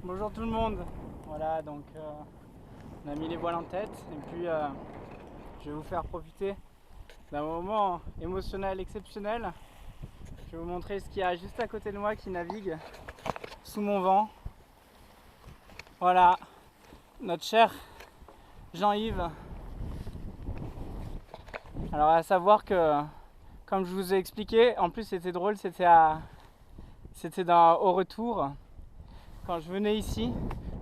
Bonjour tout le monde. Voilà, donc on a mis les voiles en tête et puis je vais vous faire profiter d'un moment émotionnel exceptionnel. Je vais vous montrer ce qu'il y a juste à côté de moi qui navigue sous mon vent. Voilà, notre cher Jean-Yves. Alors à savoir que, comme je vous ai expliqué, en plus c'était drôle, c'était au retour. Quand je venais ici,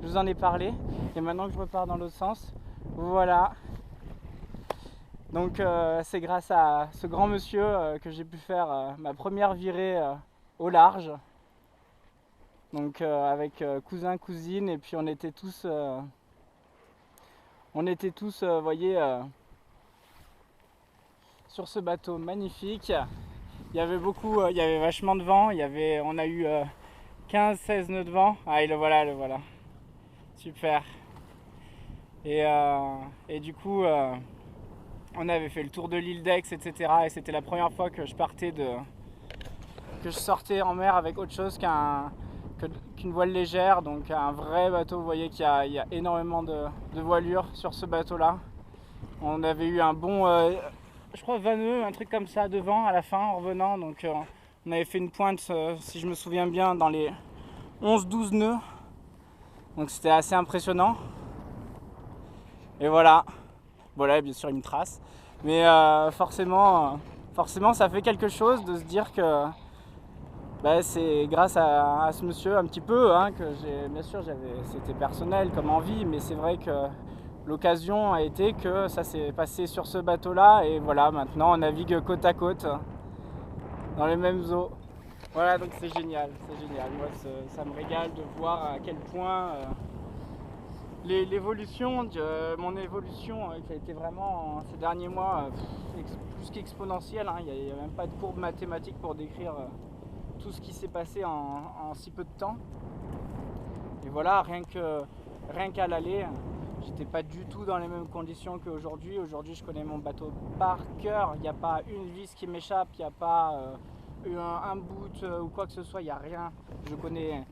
je vous en ai parlé, et maintenant que je repars dans l'autre sens, voilà. Donc c'est grâce à ce grand monsieur que j'ai pu faire ma première virée au large. Donc avec cousin, cousine, et puis on était tous, vous voyez, sur ce bateau magnifique. Il y avait il y avait vachement de vent, on a eu 15-16 nœuds de vent. Ah, le voilà. Super. Et du coup, on avait fait le tour de l'île d'Aix, etc. Et c'était la première fois que je sortais en mer avec autre chose qu'une voile légère. Donc un vrai bateau, vous voyez qu'il y a énormément de voilure sur ce bateau-là. On avait eu un bon, je crois 20 nœuds, un truc comme ça devant à la fin en revenant. Donc on avait fait une pointe, si je me souviens bien, dans les 11-12 nœuds. Donc c'était assez impressionnant. Et voilà, bien sûr il me trace. Mais forcément ça fait quelque chose de se dire que c'est grâce à ce monsieur un petit peu que bien sûr c'était personnel comme envie, mais c'est vrai que l'occasion a été que ça s'est passé sur ce bateau là, et voilà, maintenant on navigue côte à côte dans les mêmes eaux. Voilà, donc c'est génial. Moi ça me régale de voir à quel point mon évolution qui a été vraiment ces derniers mois plus qu'exponentielle. Il n'y a même pas de courbe mathématique pour décrire tout ce qui s'est passé en si peu de temps. Et voilà, rien qu'à l'aller, j'étais pas du tout dans les mêmes conditions qu'aujourd'hui. Aujourd'hui, je connais mon bateau par cœur. Il n'y a pas une vis qui m'échappe, il n'y a pas un bout ou quoi que ce soit, il n'y a rien. Je connais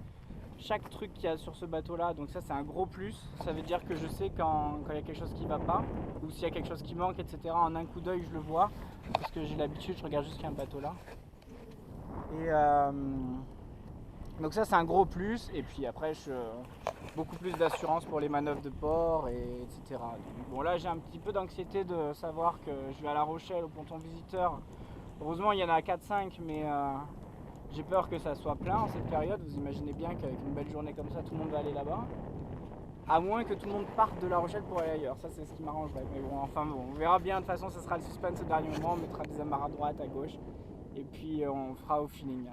chaque truc qu'il y a sur ce bateau là, donc ça c'est un gros plus. Ça veut dire que je sais quand il y a quelque chose qui va pas, ou s'il y a quelque chose qui manque, etc. En un coup d'œil je le vois, parce que j'ai l'habitude, je regarde juste qu'il y a un bateau là. Et donc ça c'est un gros plus. Et puis après beaucoup plus d'assurance pour les manœuvres de port, etc. Donc, bon, là j'ai un petit peu d'anxiété de savoir que je vais à La Rochelle au ponton visiteur. Heureusement il y en a 4-5, mais j'ai peur que ça soit plein en cette période. Vous imaginez bien qu'avec une belle journée comme ça, tout le monde va aller là-bas. À moins que tout le monde parte de La Rochelle pour aller ailleurs. Ça, c'est ce qui m'arrangerait. Mais bon, on verra bien. De toute façon, ça sera le suspense au dernier moment. On mettra des amarres à droite, à gauche. Et puis, on fera au feeling.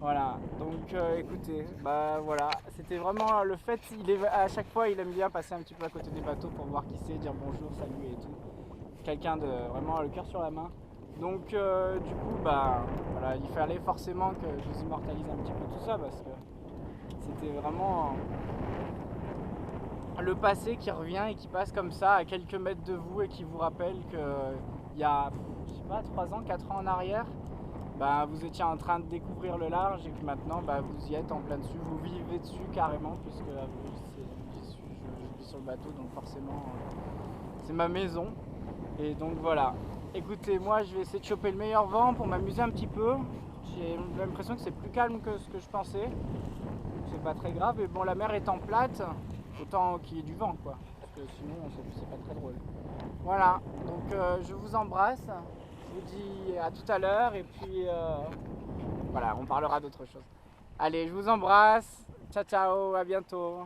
Voilà. Donc, écoutez, voilà. C'était vraiment le fait. À chaque fois, il aime bien passer un petit peu à côté des bateaux pour voir qui c'est, dire bonjour, salut et tout. Quelqu'un de vraiment le cœur sur la main. Donc du coup voilà, il fallait forcément que je vous immortalise un petit peu tout ça, parce que c'était vraiment le passé qui revient et qui passe comme ça à quelques mètres de vous, et qui vous rappelle que il y a, je sais pas, 3 ans, 4 ans en arrière, vous étiez en train de découvrir le large, et que maintenant vous y êtes en plein dessus, vous vivez dessus carrément, puisque je vis sur le bateau, donc forcément c'est ma maison. Et donc voilà. Écoutez, moi je vais essayer de choper le meilleur vent pour m'amuser un petit peu. J'ai l'impression que c'est plus calme que ce que je pensais. C'est pas très grave, et bon, la mer étant plate, autant qu'il y ait du vent quoi. Parce que sinon c'est pas très drôle. Voilà, donc je vous embrasse. Je vous dis à tout à l'heure, et puis voilà, on parlera d'autre chose. Allez, je vous embrasse. Ciao ciao, à bientôt.